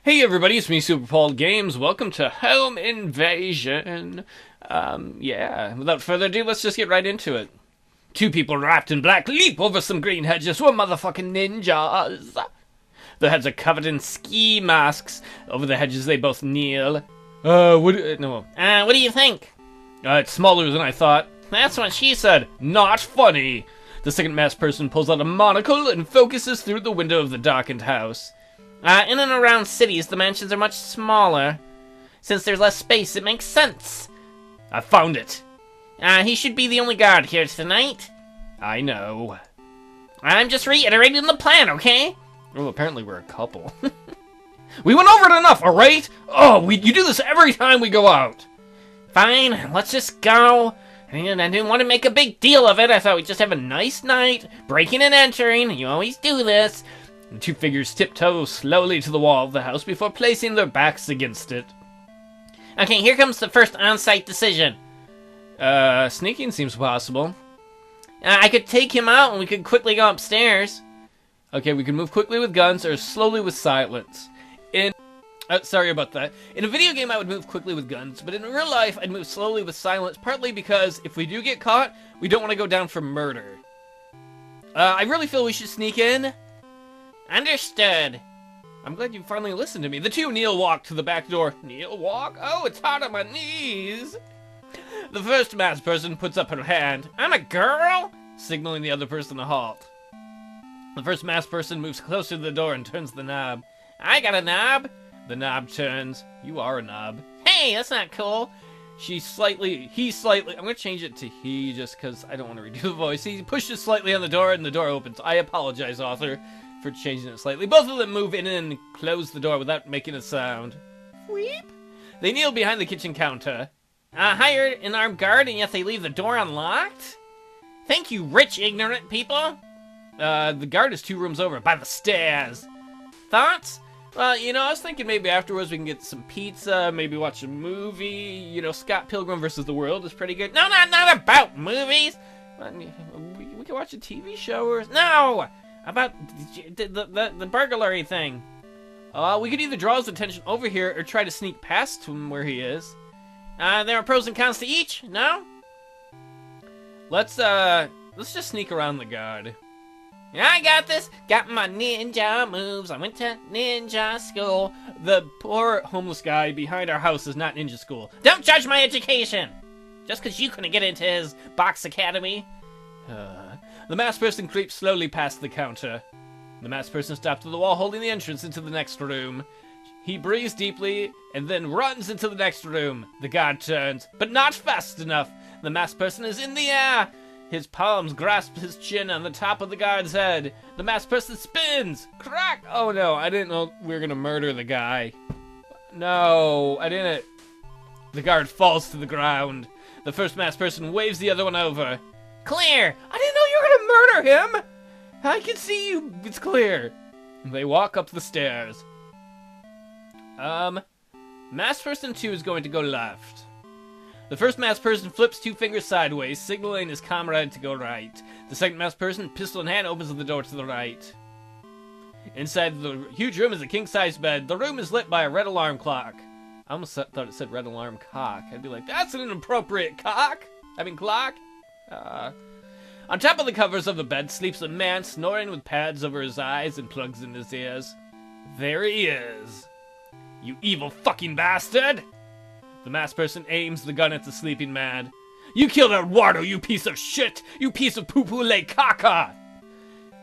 Hey everybody, it's me, Super Paul Games. Welcome to Home Invasion. Yeah, without further ado, let's just get right into it. Two people wrapped in black leap over some green hedges. We're motherfucking ninjas. Their heads are covered in ski masks. Over the hedges they both kneel. What do you think? It's smaller than I thought. That's what she said. Not funny. The second masked person pulls out a monocle and focuses through the window of the darkened house. In and around cities, the mansions are much smaller. Since there's less space, it makes sense. I found it. He should be the only guard here tonight. I know. I'm just reiterating the plan, okay? Well, apparently we're a couple. We went over it enough, alright? Oh, you do this every time we go out. Fine, let's just go. I didn't want to make a big deal of it. I thought we'd just have a nice night, breaking and entering. You always do this. The two figures tiptoe slowly to the wall of the house before placing their backs against it. Okay, here comes the first on-site decision. Sneaking seems possible. I could take him out and we could quickly go upstairs. Okay, we can move quickly with guns or slowly with silence. Sorry about that. In a video game, I would move quickly with guns, but in real life, I'd move slowly with silence, partly because if we do get caught, we don't want to go down for murder. I really feel we should sneak in. Understood. I'm glad you finally listened to me. The two kneel walk to the back door. Kneel walk? Oh, it's hard on my knees. The first masked person puts up her hand. I'm a girl? Signaling the other person to halt. The first masked person moves closer to the door and turns the knob. I got a knob. The knob turns. You are a knob. Hey, that's not cool. He slightly, I'm going to change it to he just because I don't want to redo the voice. He pushes slightly on the door and the door opens. I apologize, author, for changing it slightly. Both of them move in and close the door without making a sound. Weep. They kneel behind the kitchen counter. Hired an armed guard and yet they leave the door unlocked? Thank you, rich, ignorant people. The guard is 2 rooms over, by the stairs. Thoughts? Well, I was thinking maybe afterwards we can get some pizza, maybe watch a movie. Scott Pilgrim vs. the World is pretty good. No, not about movies. We can watch a TV show or... No! About the burglary thing. We could either draw his attention over here or try to sneak past him where he is. There are pros and cons to each, no? Let's just sneak around the guard. I got this. Got my ninja moves. I went to ninja school. The poor homeless guy behind our house is not ninja school. Don't judge my education! Just because you couldn't get into his box academy. The masked person creeps slowly past the counter. The masked person stops at the wall holding the entrance into the next room. He breathes deeply and then runs into the next room. The guard turns, but not fast enough. The masked person is in the air. His palms grasp his chin on the top of the guard's head. The masked person spins. Crack! Oh no, I didn't know we were gonna murder the guy. No, I didn't. The guard falls to the ground. The first masked person waves the other one over. Clear! I didn't know you were gonna murder him! I can see you. It's clear. They walk up the stairs. Masked person 2 is going to go left. The first masked person flips 2 fingers sideways, signaling his comrade to go right. The second masked person, pistol in hand, opens the door to the right. Inside the huge room is a king-size bed. The room is lit by a red alarm clock. I almost thought it said red alarm cock. I'd be like, that's an inappropriate clock. On top of the covers of the bed sleeps a man snoring with pads over his eyes and plugs in his ears. There he is. You evil fucking bastard! The masked person aims the gun at the sleeping man. You killed Eduardo, you piece of shit! You piece of poo-poo-lay caca!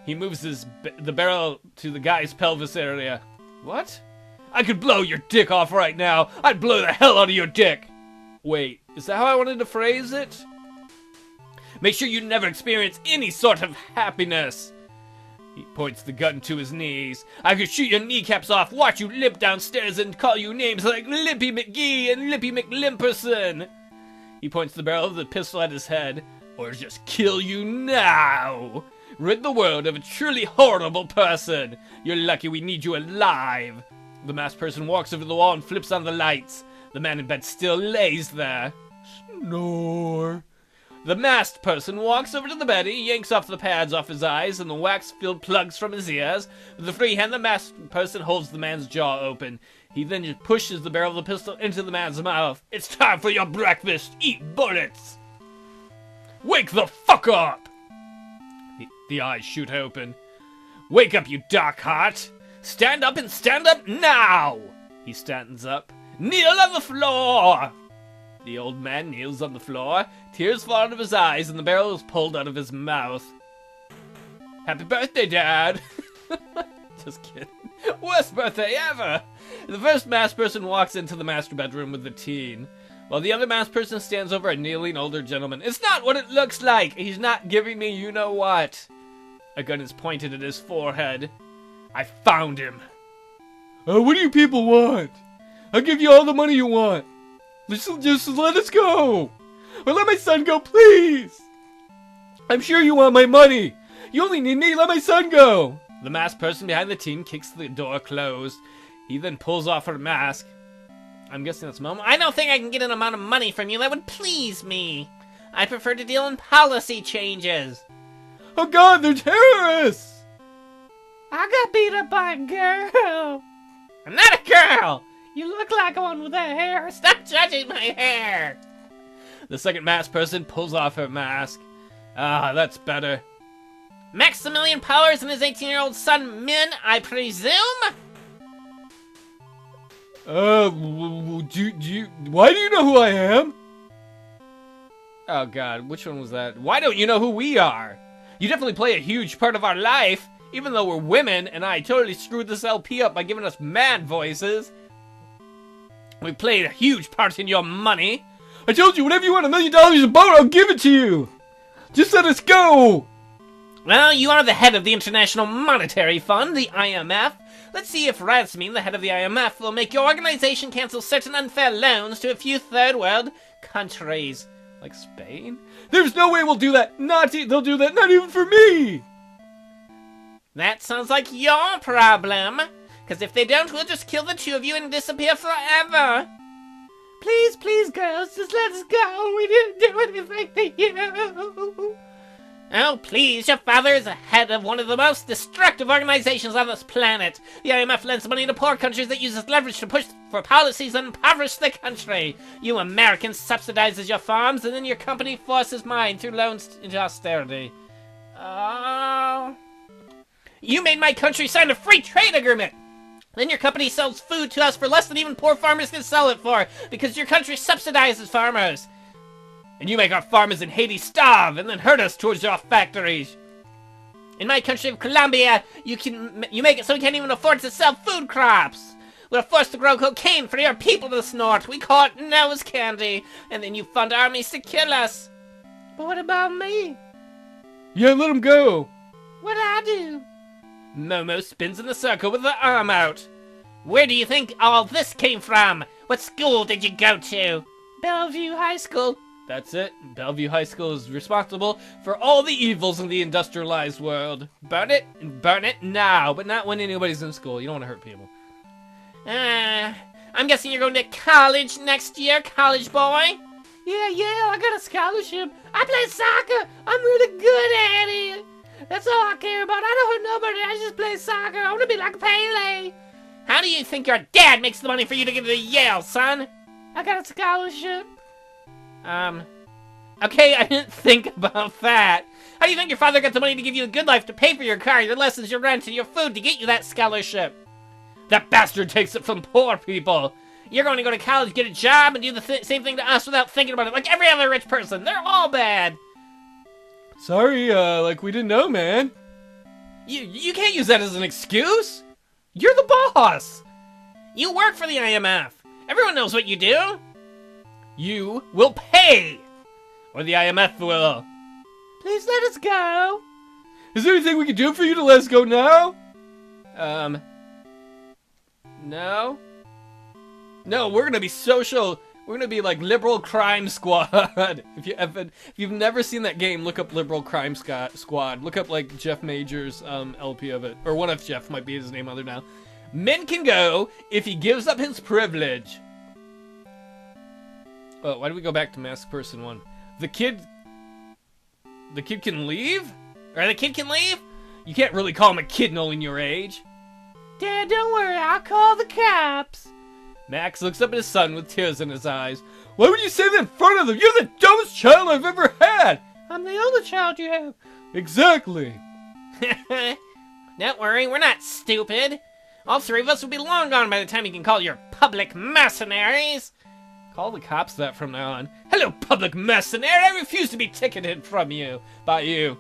He moves the barrel to the guy's pelvis area. What? I could blow your dick off right now! I'd blow the hell out of your dick! Wait, is that how I wanted to phrase it? Make sure you never experience any sort of happiness! He points the gun to his knees. I could shoot your kneecaps off, watch you limp downstairs, and call you names like Lippy McGee and Lippy McLimperson. He points the barrel of the pistol at his head. Or just kill you now. Rid the world of a truly horrible person. You're lucky we need you alive. The masked person walks over the wall and flips on the lights. The man in bed still lays there. Snore. The masked person walks over to the bed, he yanks off the pads off his eyes and the wax-filled plugs from his ears. With a free hand, the masked person holds the man's jaw open. He then just pushes the barrel of the pistol into the man's mouth. It's time for your breakfast. Eat bullets. Wake the fuck up! The eyes shoot open. Wake up, you dark heart! Stand up and stand up now! He stands up. Kneel on the floor! The old man kneels on the floor. Tears fall out of his eyes and the barrel is pulled out of his mouth. Happy birthday, Dad! Just kidding. Worst birthday ever! The first masked person walks into the master bedroom with the teen, while the other masked person stands over a kneeling older gentleman. It's not what it looks like! He's not giving me you-know-what. A gun is pointed at his forehead. I found him. What do you people want? I'll give you all the money you want. Just let us go. Or let my son go, please. I'm sure you want my money. You only need me. Let my son go. The masked person behind the teen kicks the door closed. He then pulls off her mask. I'm guessing that's Momo. I don't think I can get an amount of money from you that would please me. I prefer to deal in policy changes. Oh God, they're terrorists! I got beat up by a girl. I'm not a girl. You look like one with that hair. Stop judging my hair. The second masked person pulls off her mask. Ah, that's better. Maximilian Powers and his 18-year-old son, Min, I presume? Why do you know who I am? Oh God, which one was that? Why don't you know who we are? You definitely play a huge part of our life, even though we're women, and I totally screwed this LP up by giving us man voices. We played a huge part in your money. I told you, whatever you want, $1 million a boat, I'll give it to you. Just let us go. Well, you are the head of the International Monetary Fund, the IMF. Let's see if Razmin, the head of the IMF, will make your organization cancel certain unfair loans to a few third world countries. Like Spain? There's no way we'll do that. They'll do that, not even for me. That sounds like your problem. Because if they don't, we'll just kill the two of you and disappear forever. Please, please, girls, just let us go. We didn't do anything to you. Oh, please, your father is the head of one of the most destructive organizations on this planet. The IMF lends money to poor countries that uses leverage to push for policies that impoverish the country. You Americans subsidizes your farms, and then your company forces mine through loans into austerity. Oh. You made my country sign a free trade agreement. Then your company sells food to us for less than even poor farmers can sell it for, because your country subsidizes farmers. And you make our farmers in Haiti starve and then hurt us towards your factories. In my country of Colombia, you make it so we can't even afford to sell food crops. We're forced to grow cocaine for your people to snort. We call it nose candy. And then you fund armies to kill us. But what about me? Yeah, let him go. What'd I do? Momo spins in the circle with the arm out. Where do you think all this came from? What school did you go to? Bellevue High School. That's it. Bellevue High School is responsible for all the evils in the industrialized world. Burn it, and burn it now, but not when anybody's in school. You don't want to hurt people. I'm guessing you're going to college next year, college boy? Yeah, I got a scholarship. I play soccer. I'm really good at it. That's all I care about. I don't hurt nobody. I just play soccer. I want to be like Pele. How do you think your dad makes the money for you to get to Yale, son? I got a scholarship. Okay, I didn't think about that. How do you think your father got the money to give you a good life, to pay for your car, your lessons, your rent, and your food, to get you that scholarship? That bastard takes it from poor people. You're going to go to college, get a job, and do the same thing to us without thinking about it, like every other rich person. They're all bad. Sorry, like we didn't know, man. You can't use that as an excuse. You're the boss. You work for the IMF. Everyone knows what you do. You will pay. Or the IMF will. Please let us go. Is there anything we can do for you to let us go now? No. No, we're gonna be social. We're gonna be like Liberal Crime Squad. If you've never seen that game, look up Liberal Crime Squad. Look up like Jeff Major's LP of it, or one of Jeff might be his name other now. Men can go if he gives up his privilege. Oh, why do we go back to Masked Person 1? The kid The kid can leave? Or the kid can leave? You can't really call him a kid knowing your age. Dad, don't worry, I'll call the cops. Max looks up at his son with tears in his eyes. Why would you say that in front of them? You're the dumbest child I've ever had! I'm the only child you have. Exactly. Don't worry, we're not stupid. All three of us will be long gone by the time you can call your public mercenaries. Call the cops that from now on. Hello, public mercenary! I refuse to be ticketed by you.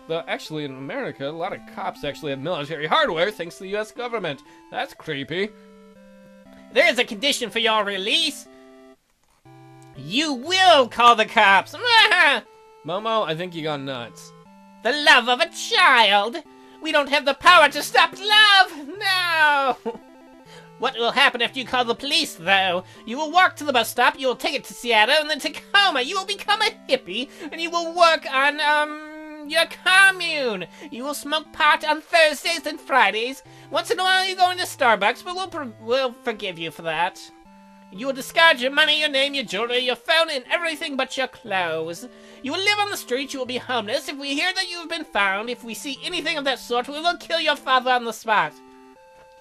Though, actually, in America, a lot of cops actually have military hardware thanks to the U.S. government. That's creepy. There is a condition for your release. You will call the cops. Momo, I think you got nuts. The love of a child. We don't have the power to stop love. No. What will happen after you call the police, though? You will walk to the bus stop, you will take it to Seattle, and then Tacoma. You will become a hippie, and you will work on, your commune. You will smoke pot on Thursdays and Fridays. Once in a while you go into Starbucks, but we'll forgive you for that. You will discard your money, your name, your jewelry, your phone, and everything but your clothes. You will live on the street, you will be homeless. If we hear that you have been found, if we see anything of that sort, we will kill your father on the spot.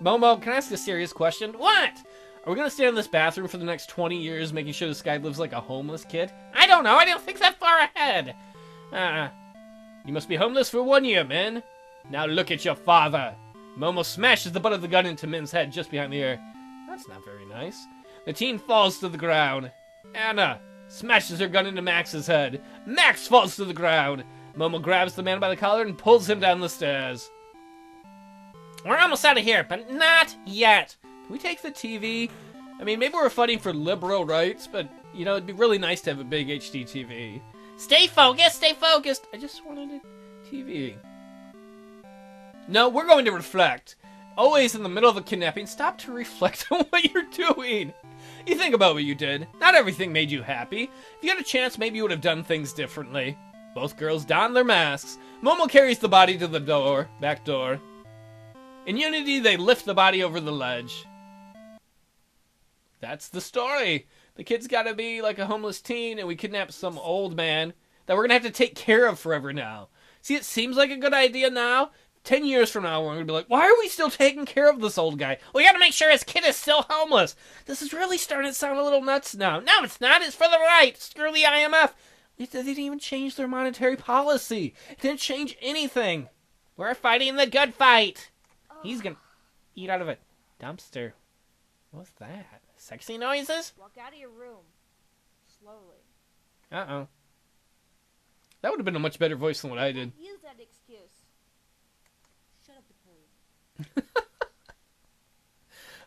Momo, can I ask a serious question? What? Are we gonna stay in this bathroom for the next 20 years, making sure this guy lives like a homeless kid? I don't know, I don't think that far ahead. You must be homeless for 1 year, Min. Now look at your father. Momo smashes the butt of the gun into Min's head just behind the ear. That's not very nice. The teen falls to the ground. Anna smashes her gun into Max's head. Max falls to the ground. Momo grabs the man by the collar and pulls him down the stairs. We're almost out of here, but not yet. Can we take the TV? I mean, maybe we're fighting for liberal rights, but, you know, it'd be really nice to have a big HD TV. Stay focused, stay focused. I just wanted a TV. No, we're going to reflect. Always in the middle of a kidnapping, stop to reflect on what you're doing. You think about what you did. Not everything made you happy. If you had a chance, maybe you would have done things differently. Both girls don their masks. Momo carries the body to the back door. In unity, they lift the body over the ledge. That's the story. The kid's gotta be like a homeless teen, and we kidnap some old man that we're gonna have to take care of forever now. See, it seems like a good idea now. 10 years from now, we're gonna be like, why are we still taking care of this old guy? We gotta make sure his kid is still homeless. This is really starting to sound a little nuts now. No, it's not. It's for the right. Screw the IMF. They didn't even change their monetary policy. It didn't change anything. We're fighting the good fight. He's gonna eat out of a dumpster. What's that? Sexy noises? Walk out of your room. Slowly. Uh-oh. That would have been a much better voice than what I did. Use that excuse. Shut up,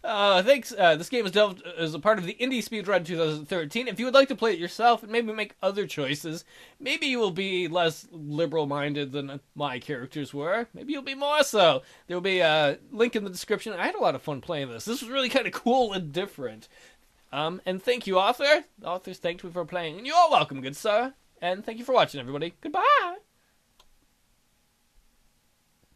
Napoleon. Thanks. This game is developed as a part of the Indie Speedrun 2013. If you would like to play it yourself and maybe make other choices, maybe you will be less liberal-minded than my characters were. Maybe you'll be more so. There will be a link in the description. I had a lot of fun playing this. This was really kind of cool and different. And thank you, author. The authors thanked me for playing. And you're welcome, good sir. And thank you for watching, everybody. Goodbye.